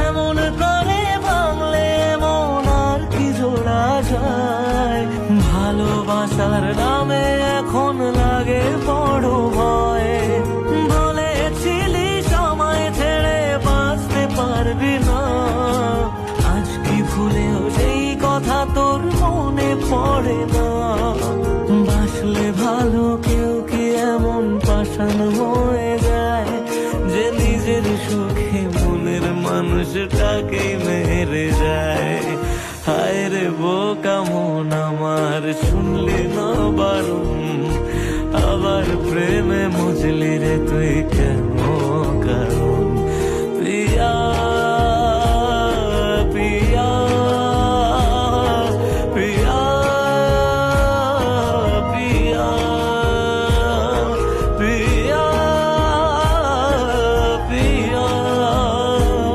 এমন করে ভাঙলে মন আর কি জোড়া যায়। ভালোবাসার নামে এখন লাগে বড় ভয়। বলেছিলি সময় ছেড়ে বাঁচতে পারবি না, আজ কি ভুলেও সেই কথা তোর মনে পড়ে না? বাসলে ভালো কেউ কি এমন পাষাণ হয়ে যায় যে নিজের সুখে মনের মানুষটাকে মেরে যায়? হায় রে বোকা মন আমার, শুনলি না বারণ, আবার প্রেমে মজলি রে তুই কেন?